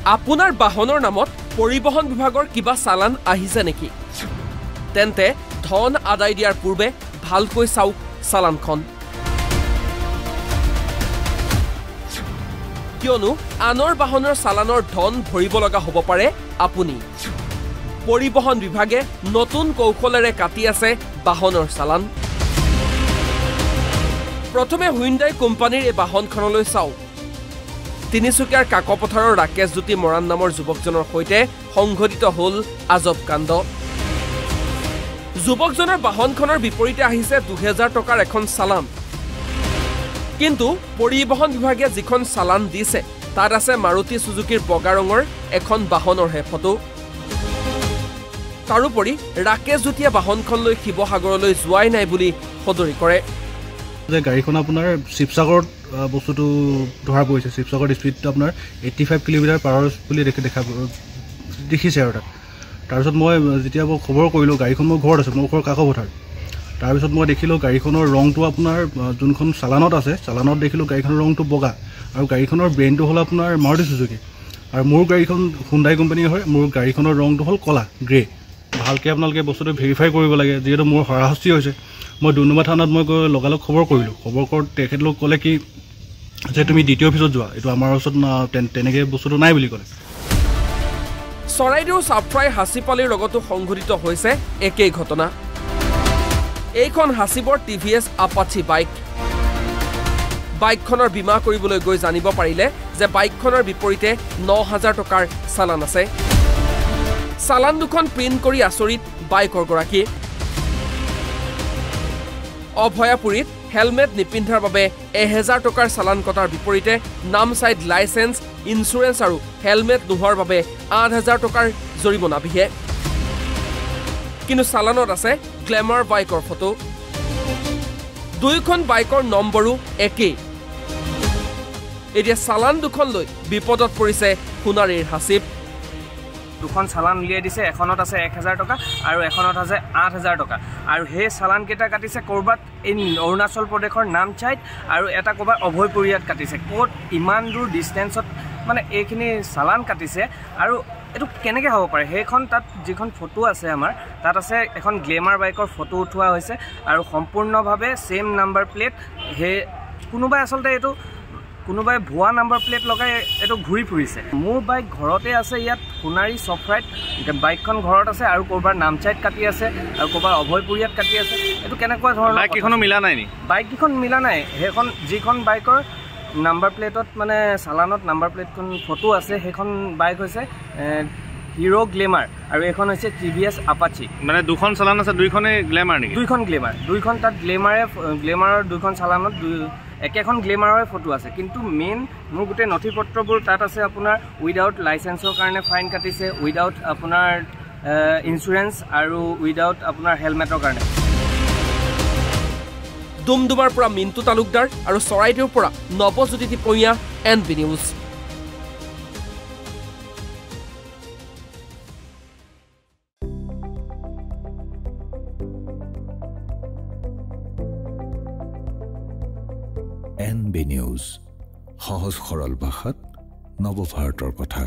আপোনাৰ বাহনৰ নামত পৰিবহণ বিভাগৰ কিবা চালান আহিছে নেকি? তেন্তে ধন আদায় দিয়াৰ পূৰ্বে ভালকৈ চাওক চালানখন। কিয়নো আনৰ বাহনৰ চালানৰ ধন ভৰিব লগা হ'ব পাৰে আপুনি। পৰিবহণ বিভাগে নতুন কৌশলেৰে কাটি আছে বাহনৰ চালান। প্ৰথমে হুইণ্ডাই কোম্পানীৰ এই বাহনখনলৈ চাওক। তিনিচুকীয়াৰ কাকপথাৰৰ ৰাকেশ জ্যোতি মৰাণ নামৰ যুৱকজনৰ সৈতে সংঘটিত হ'ল আজব কাণ্ড। যুৱকজনৰ বাহনখনৰ বিপৰীতে আহিছে ২০০০ টকাৰ এখন চালান। কিন্তু পৰিবহণ বিভাগে যিখন চালান দিছে তাত আছে মাৰুতি সুজুকিৰ বগা ৰঙৰ এখন বাহনৰহে ফটো। তাৰোপৰি ৰাকেশ জ্যোতিয়ে বাহনখনলৈ শিৱসাগৰলৈ যোৱাই নাই বুলি সদৰি কৰে। যে গাড়ীখন আপোনাৰ শিৱসাগৰত বস্তুটো ধৰা পৰিছে। শিৱসাগৰ স্পীডটো আপোনাৰ 85 কিলোমিটাৰ/আৱাৰ বুলি দেখিছে আৰু তাত। তাৰপিছত মই যেতিয়া মই খবৰ কৰিলোঁ, গাড়ীখন মোৰ ঘৰত আছে, মোৰ ঘৰ কাকপথাৰ। তাৰপিছত মই দেখিলোঁ গাড়ীখনৰ ৰংটো আপোনাৰ যোনখন চালানত আছে, চালানত দেখিলোঁ গাড়ীখনৰ ৰংটো বগা আৰু গাড়ীখনৰ ব্ৰেণ্ডটো হ'ল আপোনাৰ মাৰুতি সুজুকি। আৰু মোৰ গাড়ীখন হুণ্ডাই কোম্পানীৰ হয়, মোৰ গাড়ীখনৰ ৰংটো হ'ল ক'লা গ্ৰে। ভালকৈ আপোনালোকে বস্তুটো ভেৰিফাই কৰিব লাগে, যিহেতু মোৰ হাৰাশাস্তি হৈছে। মই ডুমডুমা থানাত মই গৈ লগালগ খবৰ কৰিলোঁ। খবৰ কৰোঁতে তেখেতলোক ক'লে কি যে তুমি দ্বিতীয় অফিচত যোৱা, এইটো আমাৰ ওচৰত তেনেকৈ বস্তুটো নাই বুলি ক'লে। চৰাইদেউ চাপফ্ৰাই হাচিপালিৰ লগতো সংঘটিত হৈছে একেই ঘটনা। এইখন হাচিবৰ TVS আপাচি বাইক। বাইকখনৰ বীমা কৰিবলৈ গৈ জানিব পাৰিলে যে বাইকখনৰ বিপৰীতে ৯,০০০ টকাৰ চালান আছে। চালান দুখন প্ৰিণ্ট কৰি আচৰিত বাইকৰ গৰাকী। অভয়াপুৰীত হেলমেট নিপিন্ধাৰ বাবে ১,০০০ টকাৰ চালান কটাৰ বিপৰীতে নামচাইত লাইচেন্স, ইঞ্চুৰেঞ্চ আৰু হেলমেট নোহোৱাৰ বাবে ৮,০০০ টকাৰ জৰিমনা বিহে। কিন্তু চালানত আছে গ্লেমাৰ বাইকৰ ফটো। দুয়োখন বাইকৰ নম্বৰো একেই। এতিয়া চালান দুখন লৈ বিপদত পৰিছে সোণাৰীৰ হাচিব। দুখন চালান উলিয়াই দিছে, এখনত আছে ১,০০০ টকা আৰু এখনত আছে ৮,০০০ টকা। আৰু সেই চালানকেইটা কাটিছে ক'ৰবাত এই অৰুণাচল প্ৰদেশৰ নামচাইত আৰু এটা ক'ৰবাত অভয়পুৰীয়াত কাটিছে। ক'ত ইমান দূৰ ডিষ্টেঞ্চত মানে এইখিনি চালান কাটিছে আৰু এইটো কেনেকৈ হ'ব পাৰে? সেইখন তাত যিখন ফটো আছে আমাৰ, তাত আছে এখন গ্লেমাৰ বাইকৰ ফটো উঠোৱা হৈছে আৰু সম্পূৰ্ণভাৱে ছেইম নাম্বাৰ প্লেট। সেই কোনোবাই আচলতে কোনোবাই ভুৱা নাম্বাৰ প্লেট লগাই এইটো ঘূৰি ফুৰিছে। মোৰ বাইক ঘৰতে আছে, ইয়াত সোণাৰী চফ্ৰাইত বাইকখন ঘৰত আছে আৰু ক'ৰবাৰ নামচাইত কাটি আছে আৰু ক'ৰবাৰ অভয়পুৰীয়াত কাটি আছে। এইটো কেনেকুৱা ধৰণৰ? বাইককেইখনো মিলা নাই নি? বাইককেইখন মিলা নাই। সেইখন যিখন বাইকৰ নাম্বাৰ প্লেটত মানে চালানত নাম্বাৰ প্লেটখন ফটো আছে, সেইখন বাইক হৈছে হিৰো গ্লেমাৰ আৰু এইখন হৈছে TVS আপাচি। মানে দুখন চালান আছে, দুইখনেই গ্লেমাৰ নেকি? দুইখন গ্লেমাৰ, দুইখন তাত গ্লেমাৰৰ দুইখন চালানত একেখন গ্লেমাৰৰে ফটো আছে। কিন্তু মেইন মোৰ গোটেই নথি পত্ৰবোৰ তাত আছে আপোনাৰ উইদাউট লাইচেন্সৰ কাৰণে ফাইন কাটিছে, উইদাউট আপোনাৰ ইঞ্চুৰেঞ্চ আৰু উইদাউট আপোনাৰ হেলমেটৰ কাৰণে। ডুমডুমাৰ পৰা মিণ্টু তালুকদাৰ আৰু চৰাইদেউৰ পৰা Nabajyoti Tipongia, NB news. NB news, সহজ সৰল ভাষাত নৱভাৰতৰ কথা।